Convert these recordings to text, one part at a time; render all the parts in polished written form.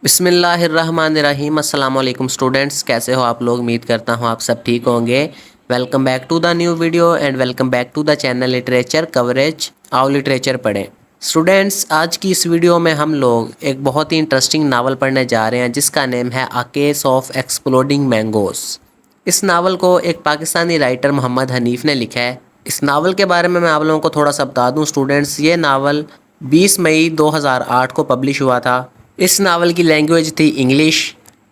بسم اللہ الرحمن الرحیم۔ السلام علیکم اسٹوڈنٹس، کیسے ہو آپ لوگ؟ امید کرتا ہوں آپ سب ٹھیک ہوں گے۔ Welcome back to the new video and welcome back to the channel literature coverage. آؤ لٹریچر پڑھیں۔ اسٹوڈنٹس، آج کی اس ویڈیو میں ہم لوگ ایک بہت ہی انٹرسٹنگ ناول پڑھنے جا رہے ہیں جس کا نیم ہے a case of exploding mangoes. اس ناول کو ایک پاکستانی رائٹر محمد حنیف نے لکھا ہے۔ اس ناول کے بارے میں آپ لوگوں کو تھوڑا سا بتا دوں اسٹوڈنٹس، یہ ناول 20 مئی 2008 کو پبلش ہوا تھا۔ اس ناول کی لینگویج تھی انگلش۔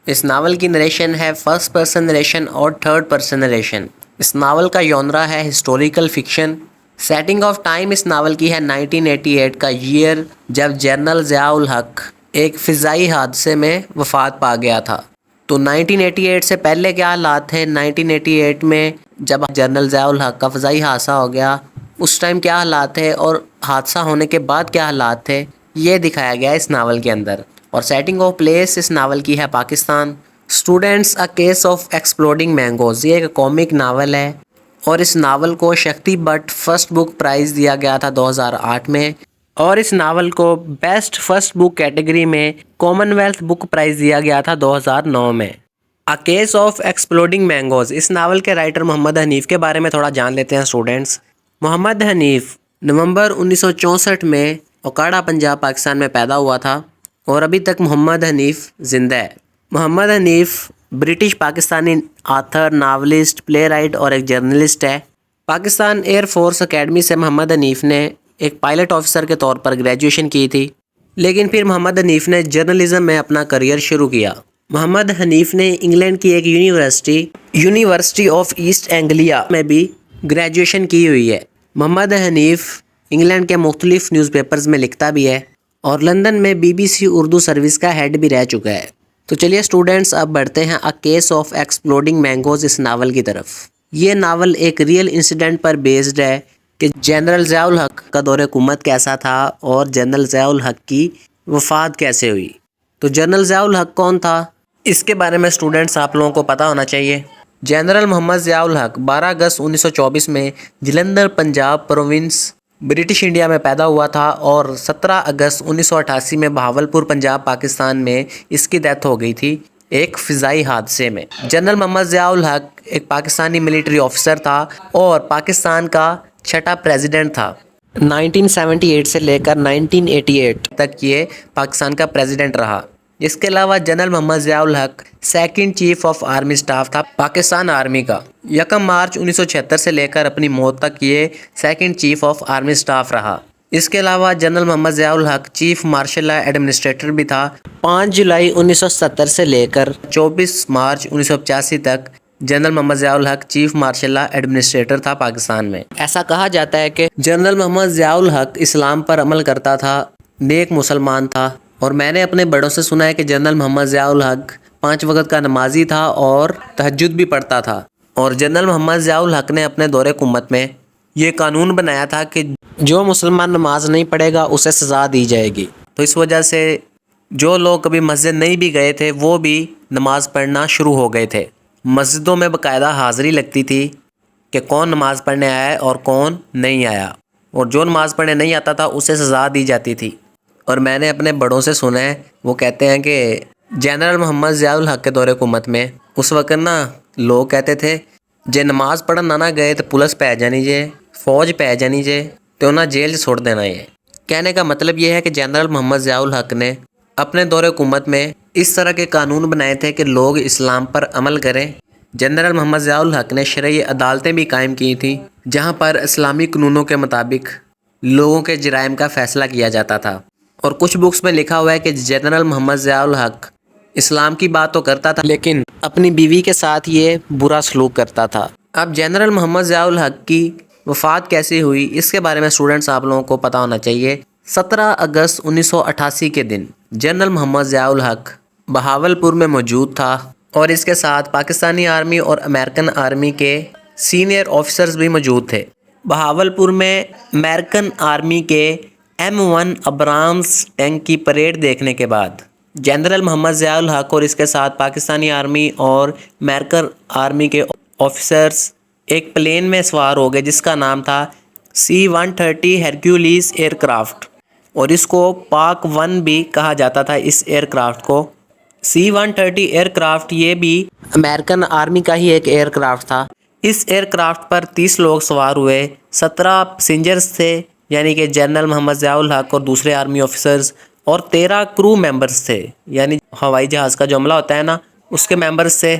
اس ناول کی نریشن ہے فرسٹ پرسن نریشن اور تھرڈ پرسن نریشن۔ اس ناول کا ژانرا ہے historical fiction. Setting of time اس ناول کی ہے 1988 کا ایئر، جب جنرل ضیاء الحق ایک فضائی حادثے میں وفات پا گیا تھا۔ تو 1988 سے پہلے کیا حالات تھے، 1988 میں جب جنرل ضیاء الحق کا فضائی حادثہ ہو گیا اس ٹائم کیا حالات تھے، اور حادثہ ہونے کے بعد کیا حالات تھے، یہ دکھایا گیا اس ناول کے اندر۔ اور سیٹنگ آف پلیس اس ناول کی ہے Pakistan. Students, a case of exploding mangoes یہ ایک کامک ناول ہے، اور اس ناول کو Shakti Bhatt first book prize دیا گیا تھا 2008 میں، اور اس ناول کو بیسٹ فرسٹ بک کیٹیگری میں کامن ویلتھ بک پرائز دیا گیا تھا 2009 میں۔ A case of exploding mangoes اس ناول کے رائٹر محمد حنیف کے بارے میں تھوڑا جان لیتے ہیں اسٹوڈنٹس۔ محمد حنیف نومبر 1964 میں اوکاڑا پنجاب پاکستان میں پیدا ہوا تھا، اور ابھی تک محمد حنیف زندہ ہے۔ Muhammad Hanif British Pakistani author, novelist, playwright اور ایک جرنلسٹ ہے۔ پاکستان ایئر فورس اکیڈمی سے محمد حنیف نے ایک پائلٹ آفیسر کے طور پر گریجویشن کی تھی، لیکن پھر محمد حنیف نے جرنلزم میں اپنا کریئر شروع کیا۔ محمد حنیف نے انگلینڈ کی ایک یونیورسٹی آف ایسٹ اینگلیا میں بھی گریجویشن کی ہوئی ہے۔ محمد حنیف انگلینڈ کے مختلف نیوز پیپرز میں لکھتا بھی ہے، اور لندن میں BBC اردو سروس کا ہیڈ بھی رہ چکا ہے۔ تو چلیے اسٹوڈنٹس، اب بڑھتے ہیں a case of exploding mangoes اس ناول کی طرف۔ یہ ناول ایک ریئل انسیڈنٹ پر بیسڈ ہے کہ جنرل ضیاء الحق کا دور حکومت کیسا تھا اور جنرل ضیاء الحق کی وفات کیسے ہوئی۔ تو جنرل ضیاء الحق کون تھا، اس کے بارے میں اسٹوڈنٹس آپ لوگوں کو پتہ ہونا چاہیے۔ جنرل محمد ضیاء الحق 12 اگست 1924 میں Jalandhar Punjab province British India میں پیدا ہوا تھا، اور 17 اگست 1988 میں بہاولپور پنجاب پاکستان میں اس کی ڈیتھ ہو گئی تھی ایک فضائی حادثے میں۔ جنرل محمد ضیاء الحق ایک پاکستانی ملٹری آفیسر تھا اور پاکستان کا چھٹا پریزیڈنٹ تھا۔ 1978 سے لے کر 1988 تک یہ پاکستان کا پریزیڈنٹ رہا۔ اس کے علاوہ general Muhammad Zia ul Haq second chief of army staff تھا پاکستان آرمی کا۔ 1 مارچ 1976 سے لے کر اپنی موت تک یہ second chief of army staff رہا۔ اس کے علاوہ جنرل محمد ضیاء الحق چیف مارشل ایڈمنسٹریٹر بھی تھا۔ 5 جولائی 1970 سے لے کر 24 مارچ 1985 تک جنرل محمد ضیاء الحق چیف مارشل ایڈمنسٹریٹر تھا پاکستان میں۔ ایسا کہا جاتا ہے کہ جنرل محمد ضیاء الحق اسلام پر عمل کرتا تھا، نیک مسلمان تھا، اور میں نے اپنے بڑوں سے سنا ہے کہ جنرل محمد ضیاء الحق 5 وقت کا نمازی تھا اور تہجد بھی پڑھتا تھا۔ اور جنرل محمد ضیاء الحق نے اپنے دور حکومت میں یہ قانون بنایا تھا کہ جو مسلمان نماز نہیں پڑھے گا اسے سزا دی جائے گی۔ تو اس وجہ سے جو لوگ کبھی مسجد نہیں بھی گئے تھے وہ بھی نماز پڑھنا شروع ہو گئے تھے۔ مسجدوں میں باقاعدہ حاضری لگتی تھی کہ کون نماز پڑھنے آیا ہے اور کون نہیں آیا، اور جو نماز پڑھنے نہیں آتا تھا اسے سزا دی جاتی تھی۔ اور میں نے اپنے بڑوں سے سنا ہے، وہ کہتے ہیں کہ جنرل محمد ضیاء الحق کے دور حکومت میں اس وقت لوگ کہتے تھے جے نماز پڑھن نہ گئے تو پولیس پہ جانی جے، فوج پہ جانی جے، تو انہیں جیل چھوڑ دینا۔ یہ کہنے کا مطلب یہ ہے کہ جنرل محمد ضیاء الحق نے اپنے دور حکومت میں اس طرح کے قانون بنائے تھے کہ لوگ اسلام پر عمل کریں۔ جنرل محمد ضیاء الحق نے شرعی عدالتیں بھی قائم کی تھیں جہاں پر اسلامی قانونوں کے مطابق لوگوں کے جرائم کا فیصلہ کیا جاتا تھا۔ اور کچھ بکس میں لکھا ہوا ہے کہ جنرل محمد ضیاء الحق اسلام کی بات تو کرتا تھا لیکن اپنی بیوی کے ساتھ یہ برا سلوک کرتا تھا۔ اب جنرل محمد ضیاء الحق کی وفات کیسے ہوئی اس کے بارے میں اسٹوڈنٹس آپ لوگوں کو پتہ ہونا چاہیے۔ 17 اگست 1988 کے دن جنرل محمد ضیاء الحق بہاولپور میں موجود تھا، اور اس کے ساتھ پاکستانی آرمی اور امریکن آرمی کے سینئر آفیسرز بھی موجود تھے۔ بہاولپور میں امریکن آرمی کے M1 ابرامز ٹینک کی پریڈ دیکھنے کے بعد جنرل محمد ضیاء الحق اور اس کے ساتھ پاکستانی آرمی اور امریکن آرمی کے آفیسرز ایک پلین میں سوار ہو گئے جس کا نام تھا C-130 ہرکیولیس ایئر کرافٹ۔ اور اس کو پاک 1 بھی کہا جاتا تھا اس ایئر کرافٹ کو۔ C-130 ایئر کرافٹ یہ بھی امریکن آرمی کا ہی ایک ایئر کرافٹ تھا۔ اس ایئر کرافٹ پر 30 لوگ سوار ہوئے، 17 پیسنجرز تھے یعنی کہ جنرل محمد ضیاء الحق اور دوسرے آرمی آفیسرز، اور 13 کرو ممبرز تھے یعنی ہوائی جہاز کا جو عملہ ہوتا ہے نا اس کے ممبرز تھے۔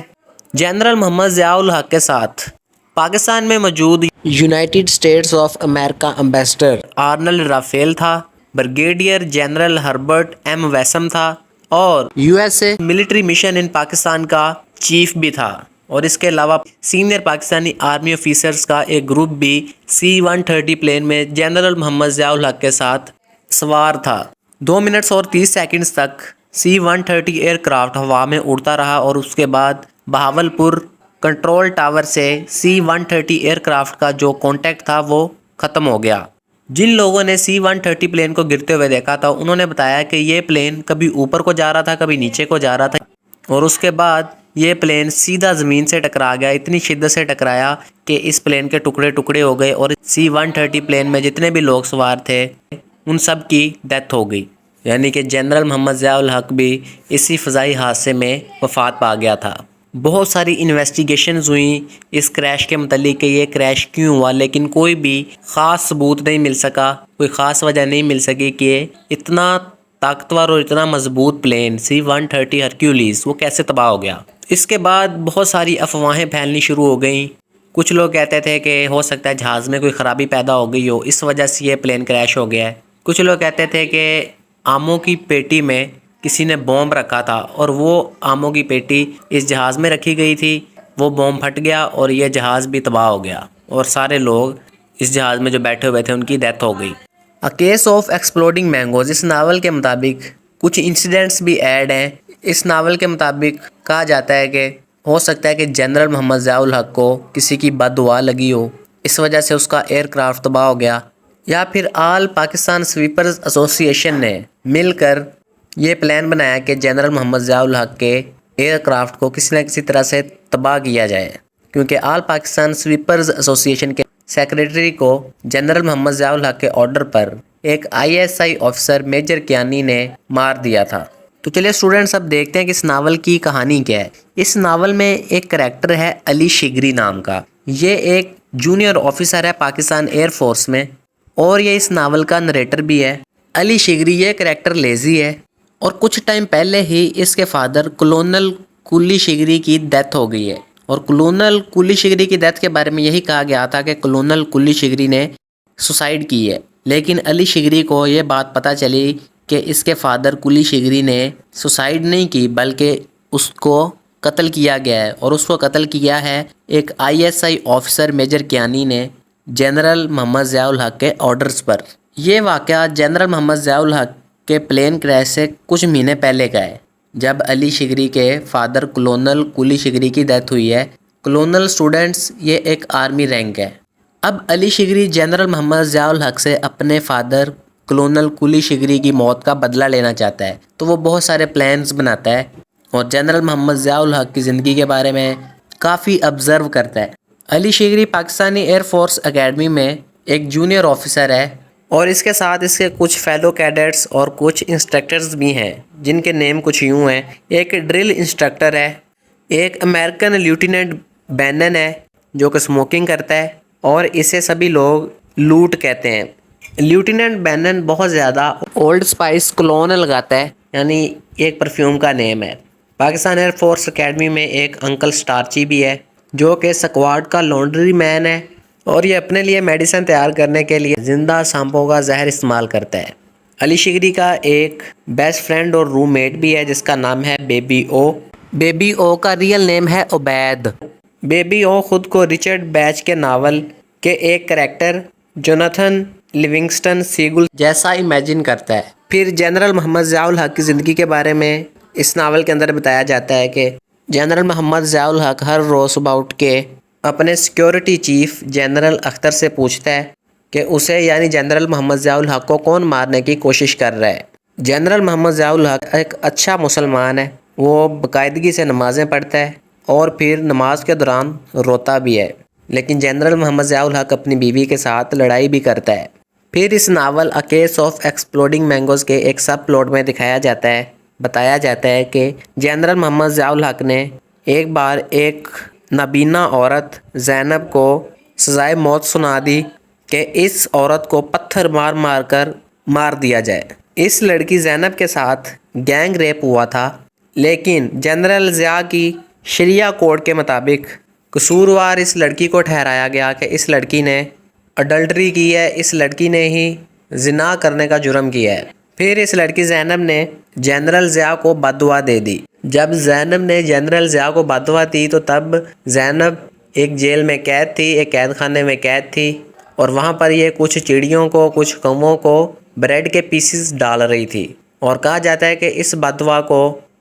جنرل محمد ضیاء الحق کے ساتھ پاکستان میں موجود United States of America ambassador Arnold Raphel تھا، brigadier general Herbert M Wassom تھا، اور USA military mission in Pakistan کا چیف بھی تھا، اور اس کے علاوہ سینئر پاکستانی آرمی آفیسرز کا ایک گروپ بھی C-130 پلین میں جنرل محمد ضیاء الحق کے ساتھ سوار تھا۔ 2 منٹس اور 30 سیکنڈز تک C-130 ایئر کرافٹ ہوا میں اڑتا رہا، اور اس کے بعد بہاولپور کنٹرول ٹاور سے C-130 ایئر کرافٹ کا جو کانٹیکٹ تھا وہ ختم ہو گیا۔ جن لوگوں نے C-130 پلین کو گرتے ہوئے دیکھا تھا انہوں نے بتایا کہ یہ پلین کبھی اوپر کو جا رہا تھا، کبھی نیچے کو جا رہا تھا، اور اس کے بعد یہ پلین سیدھا زمین سے ٹکرا گیا، اتنی شدت سے ٹکرایا کہ اس پلین کے ٹکڑے ٹکڑے ہو گئے، اور C-130 پلین میں جتنے بھی لوگ سوار تھے ان سب کی ڈیتھ ہو گئی، یعنی کہ جنرل محمد ضیاء الحق بھی اسی فضائی حادثے میں وفات پا گیا تھا۔ بہت ساری انویسٹیگیشنز ہوئیں اس کریش کے متعلق کہ یہ کریش کیوں ہوا، لیکن کوئی بھی خاص ثبوت نہیں مل سکا، کوئی خاص وجہ نہیں مل سکی کہ اتنا طاقتور اور اتنا مضبوط پلین C-130 ہرکیولیز وہ کیسے تباہ ہو گیا۔ اس کے بعد بہت ساری افواہیں پھیلنی شروع ہو گئیں۔ کچھ لوگ کہتے تھے کہ ہو سکتا ہے جہاز میں کوئی خرابی پیدا ہو گئی ہو، اس وجہ سے یہ پلین کریش ہو گیا ہے۔ کچھ لوگ کہتے تھے کہ آموں کی پیٹی میں کسی نے بوم رکھا تھا، اور وہ آموں کی پیٹی اس جہاز میں رکھی گئی تھی، وہ بوم پھٹ گیا اور یہ جہاز بھی تباہ ہو گیا، اور سارے لوگ اس جہاز میں جو بیٹھے ہوئے تھے ان کی ڈیتھ ہو گئی۔ A Case of Exploding Mangoes اس ناول کے مطابق کچھ انسیڈنٹس بھی ایڈ ہیں۔ اس ناول کے مطابق کہا جاتا ہے کہ ہو سکتا ہے کہ جنرل محمد ضیاء الحق کو کسی کی بد دعا لگی ہو، اس وجہ سے اس کا ایئر کرافٹ تباہ ہو گیا، یا پھر آل پاکستان سویپرز ایسوسی ایشن نے مل کر یہ پلان بنایا کہ جنرل محمد ضیاء الحق کے ایئر کرافٹ کو کسی نہ کسی طرح سے تباہ کیا جائے، کیونکہ آل پاکستان سویپرز ایسوسی ایشن کے سیکریٹری کو جنرل محمد ضیاء الحق کے آرڈر پر ایک ISI آفیسر میجر کیانی نے مار دیا تھا۔ تو چلیے اسٹوڈنٹس اب دیکھتے ہیں کہ اس ناول کی کہانی کیا ہے۔ اس ناول میں ایک کریکٹر ہے علی شگری نام کا، یہ ایک جونیئر آفیسر ہے پاکستان ایئر فورس میں، اور یہ اس ناول کا نریٹر بھی ہے۔ علی شگری یہ کریکٹر لیزی ہے، اور کچھ ٹائم پہلے ہی اس کے فادر کلونل کولی شگری کی ڈیتھ ہو گئی ہے، اور کلونل کولی شگری کی ڈیتھ کے بارے میں یہی کہا گیا تھا کہ کلونل کولی شگری نے سوسائڈ کی ہے، لیکن علی شگری کو یہ بات پتہ چلی کہ اس کے فادر کولی شگری نے سوسائڈ نہیں کی بلکہ اس کو قتل کیا گیا ہے، اور اس کو قتل کیا ہے ایک ISI آفیسر میجر کیانی نے جنرل محمد ضیاء الحق کے آرڈرز پر۔ یہ واقعہ جنرل محمد ضیاء الحق کے پلین کریش سے کچھ مہینے پہلے کا ہے، جب علی شگری کے فادر کلونل کولی شگری کی ڈیتھ ہوئی ہے۔ کلونل اسٹوڈنٹس یہ ایک آرمی رینک ہے۔ اب علی شگری جنرل محمد ضیاء الحق سے اپنے فادر کلونل کولی شگری کی موت کا بدلہ لینا چاہتا ہے، تو وہ بہت سارے پلانز بناتا ہے، اور جنرل محمد ضیاء الحق کی زندگی کے بارے میں کافی آبزرو کرتا ہے۔ Ali Shigri Pakistani air force academy میں ایک جونیئر آفیسر ہے، اور اس کے ساتھ اس کے کچھ فیلو کیڈٹس اور کچھ انسٹرکٹرز بھی ہیں جن کے نیم کچھ یوں ہیں۔ ایک ڈرل انسٹرکٹر ہے، ایک امریکن لیوٹیننٹ بینن ہے جو کہ اسموکنگ کرتا ہے، اور اسے سبھی لوگ لوٹ کہتے ہیں۔ لیوٹیننٹ بینن بہت زیادہ اولڈ اسپائس کولون لگاتا ہے، یعنی ایک پرفیوم کا نیم ہے۔ پاکستان ایئر فورس اکیڈمی میں ایک انکل سٹارچی بھی ہے جو کہ سکواڈ کا لانڈری مین ہے، اور یہ اپنے لیے میڈیسن تیار کرنے کے لیے زندہ سانپوں کا زہر استعمال کرتا ہے۔ علی شگری کا ایک بیسٹ فرینڈ اور روم میٹ بھی ہے جس کا نام ہے بیبی او۔ بیبی او کا ریئل نیم ہے عبید۔ بیبی او خود کو رچرڈ بیچ کے ناول کے ایک کریکٹر جوناتھن لیونگسٹن سیگل جیسا امیجن کرتا ہے۔ پھر جنرل محمد ضیاء الحق کی زندگی کے بارے میں اس ناول کے اندر بتایا جاتا ہے کہ جنرل محمد ضیاء الحق ہر روز صبح اٹھ کے اپنے سیکیورٹی چیف جنرل اختر سے پوچھتا ہے کہ اسے یعنی جنرل محمد ضیاء الحق کو کون مارنے کی کوشش کر رہا ہے۔ جنرل محمد ضیاء الحق ایک اچھا مسلمان ہے، وہ باقاعدگی سے نمازیں پڑھتا ہے اور پھر نماز کے دوران روتا بھی ہے، لیکن جنرل محمد ضیاء الحق اپنی بیوی کے ساتھ لڑائی بھی کرتا ہے۔ پھر اس novel a case of exploding mangoes کے ایک سب پلاٹ میں بتایا جاتا ہے کہ جنرل محمد ضیاء الحق نے ایک بار ایک نابینا عورت زینب کو سزائے موت سنا دی کہ اس عورت کو پتھر مار مار کر مار دیا جائے۔ اس لڑکی زینب کے ساتھ گینگ ریپ ہوا تھا، لیکن جنرل ضیاء کی شریعہ کوڈ کے مطابق قصوروار اس لڑکی کو ٹھہرایا گیا کہ اس لڑکی نے اڈلٹری کی ہے، اس لڑکی نے ہی زنا کرنے کا جرم کیا ہے۔ پھر اس لڑکی زینب نے جنرل ضیاء کو بددعا دے دی۔ جب زینب نے جنرل ضیاء کو بددعا دی تو تب زینب ایک جیل میں قید تھی، ایک قید خانے میں قید تھی، اور وہاں پر یہ کچھ چڑیوں کو، کچھ کووں کو بریڈ کے پیسز ڈال رہی تھی، اور کہا جاتا ہے کہ اس بددعا کو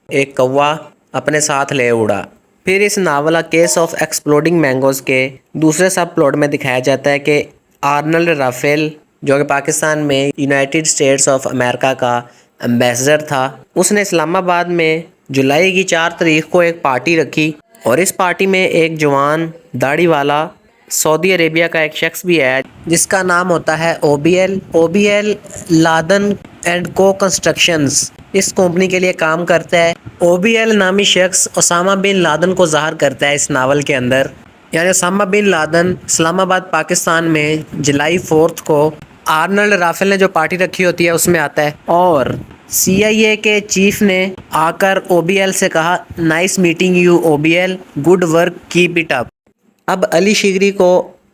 ایک کوا اپنے ساتھ لے اڑا۔ پھر اس novel case of exploding mangoes کے دوسرے سب پلاٹ میں دکھایا جاتا ہے کہ آرنلڈ رافیل، جو کہ پاکستان میں یونائٹڈ اسٹیٹس آف امریکہ کا ایمبیسڈر تھا، اس نے اسلام آباد میں جولائی کی 4 تاریخ کو ایک پارٹی رکھی، اور اس پارٹی میں ایک جوان داڑھی والا سعودی عربیہ کا ایک شخص بھی ہے جس کا نام ہوتا ہے O B L Laden and کو کنسٹرکشنز۔ اس کمپنی کے لیے کام کرتا ہے۔ او بی ایل نامی شخص اسامہ بن لادن کو ظاہر کرتا ہے اس ناول کے اندر، یعنی اسامہ بن لادن اسلام آباد پاکستان میں جولائی 4 کو آرنلڈ رافیل نے جو پارٹی رکھی ہوتی ہے اس میں آتا ہے، اور سی آئی اے کے چیف نے آ کر او بی ایل سے کہا nice meeting you O B L, good work, keep it up. اب علی شگری کو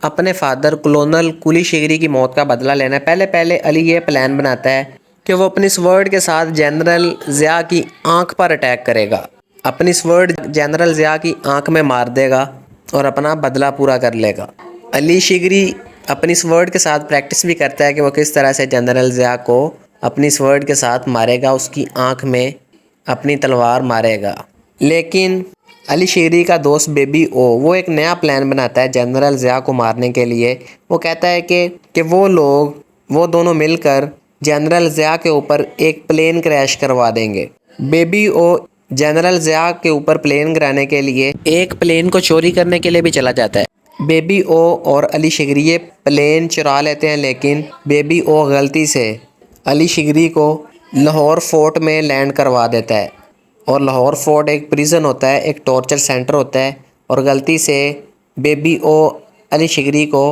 اپنے فادر کلونل قلی شگری کی موت کا بدلہ لینا ہے۔ پہلے علی یہ پلان بناتا ہے کہ وہ اپنی سورڈ کے ساتھ جنرل ضیاء کی آنکھ پر اٹیک کرے گا، اپنی سورڈ جنرل ضیاء کی آنکھ میں مار دے گا اور اپنا بدلہ پورا کر لے گا۔ علی شگری اپنی سورڈ کے ساتھ پریکٹس بھی کرتا ہے کہ وہ کس طرح سے جنرل ضیاء کو اپنی سورڈ کے ساتھ مارے گا، اس کی آنکھ میں اپنی تلوار مارے گا۔ لیکن علی شگری کا دوست بیبی او وہ ایک نیا پلان بناتا ہے جنرل ضیاء کو مارنے کے لیے۔ وہ کہتا ہے کہ وہ دونوں مل کر جنرل ضیاء کے اوپر ایک پلین کریش کروا دیں گے۔ بیبی او جنرل ضیاء کے اوپر پلین گرانے کے لیے ایک پلین کو چوری کرنے کے لیے بھی چلا جاتا ہے۔ بیبی او اور علی شگری یہ پلین چرا لیتے ہیں، لیکن بیبی او غلطی سے علی شگری کو لاہور فورٹ میں لینڈ کروا دیتا ہے، اور لاہور فورٹ ایک پریزن ہوتا ہے، ایک ٹارچر سینٹر ہوتا ہے، اور غلطی سے بیبی او علی شگری کو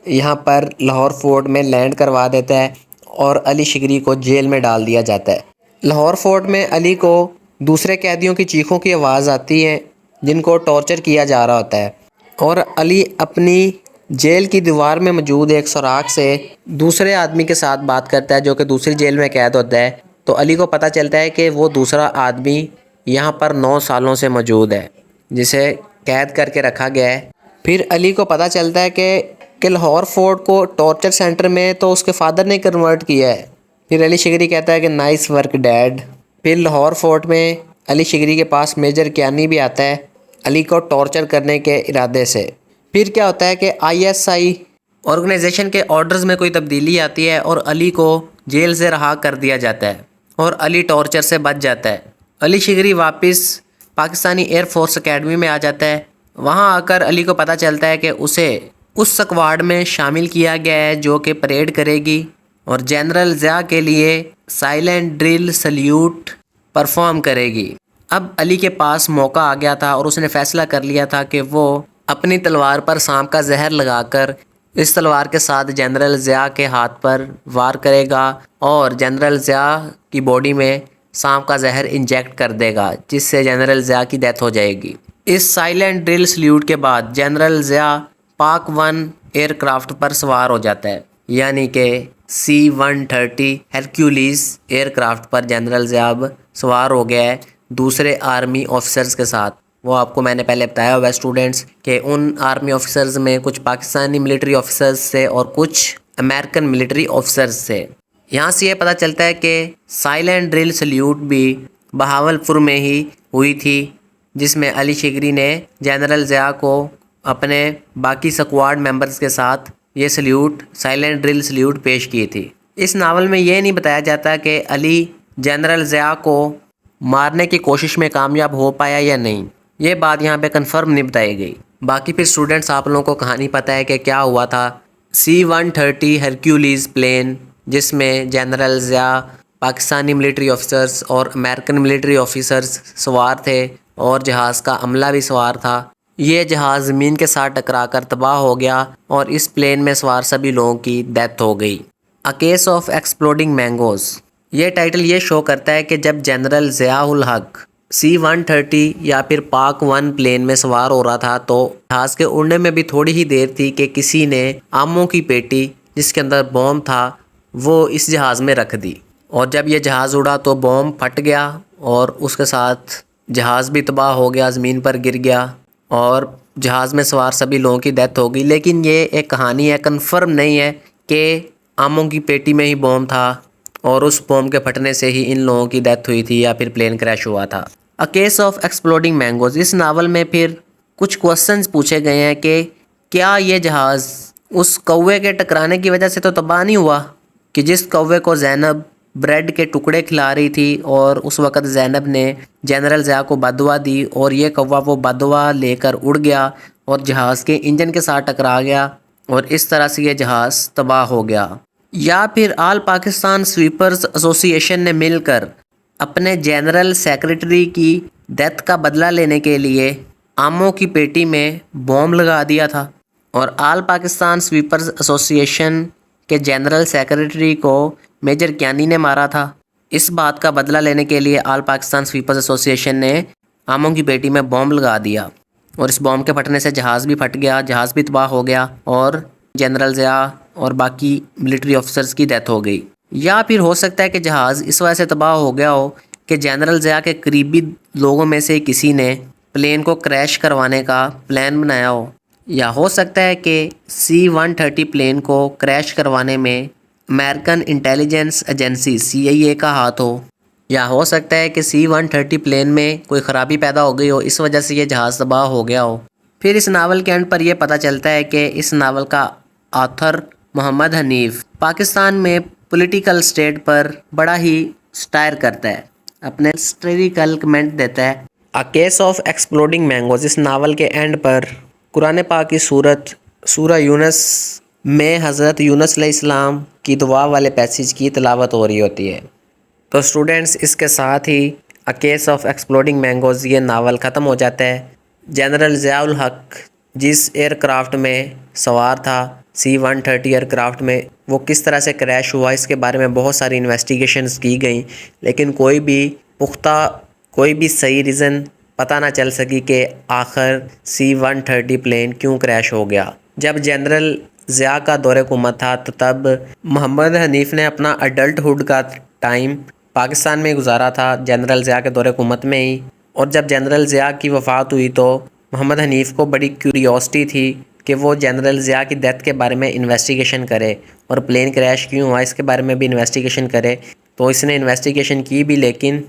یہاں پر لاہور فورٹ میں لینڈ کروا دیتا ہے، اور علی شگری کو جیل میں ڈال دیا جاتا ہے۔ لاہور فورٹ میں علی کو دوسرے قیدیوں کی چیخوں کی آواز آتی ہے جن کو ٹارچر کیا جا رہا ہوتا ہے، اور علی اپنی جیل کی دیوار میں موجود ایک سوراخ سے دوسرے آدمی کے ساتھ بات کرتا ہے جو کہ دوسری جیل میں قید ہوتا ہے۔ تو علی کو پتہ چلتا ہے کہ وہ دوسرا آدمی یہاں پر 9 سالوں سے موجود ہے جسے قید کر کے رکھا گیا ہے۔ پھر علی کو پتہ چلتا ہے کہ لاہور فورٹ کو ٹارچر سینٹر میں تو اس کے فادر نے کنورٹ کیا ہے۔ پھر علی شگری کہتا ہے کہ نائس ورک ڈیڈ۔ پھر لاہور فورٹ میں علی شگری کے پاس میجر کیانی بھی آتا ہے علی کو ٹارچر کرنے کے ارادے سے۔ پھر کیا ہوتا ہے کہ ISI آرگنائزیشن کے آرڈرز میں کوئی تبدیلی آتی ہے اور علی کو جیل سے رہا کر دیا جاتا ہے، اور علی ٹارچر سے بچ جاتا ہے۔ علی شگری واپس پاکستانی ایئر فورس اکیڈمی میں آ جاتا ہے۔ وہاں آ کر علی کو پتہ چلتا ہے کہ اسے اس سکواڈ میں شامل کیا گیا ہے جو کہ پریڈ کرے گی اور جنرل ضیاء کے لیے سائلنٹ ڈرل سلیوٹ پرفارم کرے گی۔ اب علی کے پاس موقع آ گیا تھا اور اس نے فیصلہ کر لیا تھا کہ وہ اپنی تلوار پر سانپ کا زہر لگا کر اس تلوار کے ساتھ جنرل ضیاء کے ہاتھ پر وار کرے گا اور جنرل ضیاء کی باڈی میں سانپ کا زہر انجیکٹ کر دے گا، جس سے جنرل ضیاء کی ڈیتھ ہو جائے گی۔ اس سائلنٹ ڈرل سلیوٹ کے بعد جنرل ضیاء پاک 1 ایئر کرافٹ پر سوار ہو جاتا ہے، یعنی کہ C-130 ہرکیولیز ایئر کرافٹ پر جنرل ضیاء اب سوار ہو گیا ہے دوسرے آرمی آفیسرز کے ساتھ۔ وہ آپ کو میں نے پہلے بتایا ہوا ہے اسٹوڈنٹس کہ ان آرمی آفیسرز میں کچھ پاکستانی ملٹری آفیسرز سے اور کچھ امریکن ملٹری آفیسرز سے۔ یہاں سے یہ پتہ چلتا ہے کہ سائلنٹ ڈرل سلیوٹ بھی بہاولپور میں ہی ہوئی تھی، جس میں علی شگری نے جنرل ضیاء کو اپنے باقی سکواڈ ممبرز کے ساتھ یہ سائلنٹ ڈرل سلیوٹ پیش کی تھی۔ اس ناول میں یہ نہیں بتایا جاتا کہ علی جنرل ضیاء کو مارنے کی کوشش میں کامیاب ہو پایا یا نہیں، یہ بات یہاں پہ کنفرم نہیں بتائی گئی۔ باقی پھر اسٹوڈنٹس آپ لوگوں کو کہانی پتہ ہے کہ کیا ہوا تھا C-130 ہرکیولیز پلین، جس میں general Zia, Pakistani military officers اور امریکن ملٹری آفیسرز سوار تھے اور جہاز کا عملہ بھی سوار تھا، یہ جہاز زمین کے ساتھ ٹکرا کر تباہ ہو گیا اور اس پلین میں سوار سبھی لوگوں کی ڈیتھ ہو گئی۔ اے کیس آف ایکسپلوڈنگ مینگوز، یہ ٹائٹل یہ شو کرتا ہے کہ جب جنرل ضیاء الحق C-130 یا پھر پاک 1 پلین میں سوار ہو رہا تھا تو جہاز کے اڑنے میں بھی تھوڑی ہی دیر تھی کہ کسی نے آموں کی پیٹی جس کے اندر بوم تھا وہ اس جہاز میں رکھ دی، اور جب یہ جہاز اڑا تو بوم پھٹ گیا اور اس کے ساتھ جہاز بھی تباہ ہو گیا، زمین پر گر گیا اور جہاز میں سوار سبھی لوگوں کی ڈیتھ ہو گئی۔ لیکن یہ ایک کہانی ہے، کنفرم نہیں ہے کہ آموں کی پیٹی میں ہی بوم تھا اور اس بوم کے پھٹنے سے ہی ان لوگوں کی ڈیتھ ہوئی تھی یا پھر پلین کریش ہوا تھا۔ A case of exploding mangoes, اس ناول میں پھر کچھ کوسچنز پوچھے گئے ہیں کہ کیا یہ جہاز اس کوے کے ٹکرانے کی وجہ سے تو تباہ نہیں ہوا کہ جس کوے کو زینب بریڈ کے ٹکڑے کھلا رہی تھی اور اس وقت زینب نے جنرل ضیاء کو بددعا دی اور یہ کوا وہ بددعا لے کر اڑ گیا اور جہاز کے انجن کے ساتھ ٹکرا گیا اور اس طرح سے یہ جہاز تباہ ہو گیا؟ یا پھر آل پاکستان سویپرز ایسوسی ایشن نے مل کر اپنے جنرل سیکرٹری کی ڈیتھ کا بدلہ لینے کے لیے آموں کی پیٹی میں بوم لگا دیا تھا، اور آل پاکستان سویپرز ایسوسی ایشن کے جنرل سیکرٹری کو میجر کیانی نے مارا تھا۔ اس بات کا بدلہ لینے کے لیے آل پاکستان سویپرز ایسوسی ایشن نے آموں کی پیٹی میں بوم لگا دیا اور اس بوم کے پھٹنے سے جہاز بھی پھٹ گیا، جہاز بھی تباہ ہو گیا اور جنرل ضیاء اور باقی ملٹری آفیسرز کی ڈیتھ ہو گئی۔ یا پھر ہو سکتا ہے کہ جہاز اس وجہ سے تباہ ہو گیا ہو کہ جنرل ضیاء کے قریبی لوگوں میں سے کسی نے پلین کو کریش کروانے کا پلان بنایا ہو، یا ہو سکتا ہے کہ C-130 پلین کو کریش کروانے میں امریکن انٹیلیجنس ایجنسی CIA کا ہاتھ ہو، یا ہو سکتا ہے کہ C-130 پلین میں کوئی خرابی پیدا ہو گئی ہو، اس وجہ سے یہ جہاز تباہ ہو گیا ہو۔ پھر اس ناول کے اینڈ پر یہ پتہ چلتا ہے کہ اس ناول کا آتھر محمد حنیف پاکستان میں پولیٹیکل سٹیٹ پر بڑا ہی سٹائر کرتا ہے، اپنے سٹیریکل کمنٹ دیتا ہے۔ A case of exploding mangoes, اس ناول کے اینڈ پر قرآن پاک کی سورہ یونس میں حضرت یونس علیہ السلام کی دعا والے پیسیج کی تلاوت ہو رہی ہوتی ہے۔ تو اسٹوڈنٹس، اس کے ساتھ ہی اے کیس آف ایکسپلوڈنگ مینگوز یہ ناول ختم ہو جاتا ہے۔ جنرل ضیاء الحق جس ایئر کرافٹ میں سوار تھا C-130 ایئر کرافٹ میں، وہ کس طرح سے کریش ہوا اس کے بارے میں بہت ساری انویسٹیگیشنز کی گئیں، لیکن کوئی بھی پختہ کوئی بھی صحیح ریزن پتہ نہ چل سکی کہ آخر C-130 پلین کیوں کریش ہو گیا۔ جب جنرل ضیاء کا دور حکومت تھا تو تب محمد حنیف نے اپنا ایڈلٹ ہوڈ کا ٹائم پاکستان میں گزارا تھا، جنرل ضیاء کے دور حکومت میں ہی، اور جب جنرل ضیاء کی وفات ہوئی تو محمد حنیف کو بڑی کیوریوسٹی تھی کہ وہ جنرل ضیاء کی ڈیتھ کے بارے میں انویسٹیگیشن کرے اور پلین کریش کیوں ہوا اس کے بارے میں بھی انویسٹیگیشن کرے۔ تو اس نے انویسٹیگیشن کی بھی، لیکن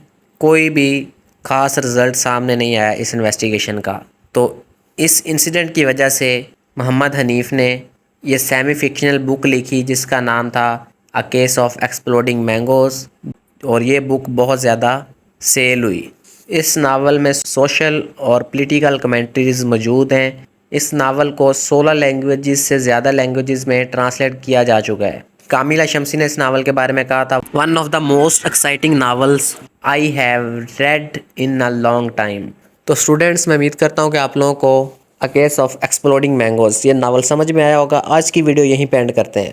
کوئی بھی خاص رزلٹ سامنے نہیں آیا اس انویسٹیگیشن کا۔ تو اس انسیڈنٹ کی وجہ سے محمد حنیف نے یہ سیمی فکشنل بک لکھی جس کا نام تھا a case of exploding mangoes, اور یہ بک بہت زیادہ سیل ہوئی۔ اس ناول میں سوشل اور پولیٹیکل کمنٹریز موجود ہیں۔ اس ناول کو 16 لینگویجز سے زیادہ لینگویجز میں ٹرانسلیٹ کیا جا چکا ہے۔ کاملہ شمسی نے اس ناول کے بارے میں کہا تھا، "One of the most exciting novels I have read in a long time." تو اسٹوڈنٹس، میں امید کرتا ہوں کہ آپ لوگوں کو اے کیس آف ایکسپلوڈنگ مینگوز یہ ناول سمجھ میں آیا ہوگا۔ آج کی ویڈیو یہیں پہ اینڈ کرتے ہیں۔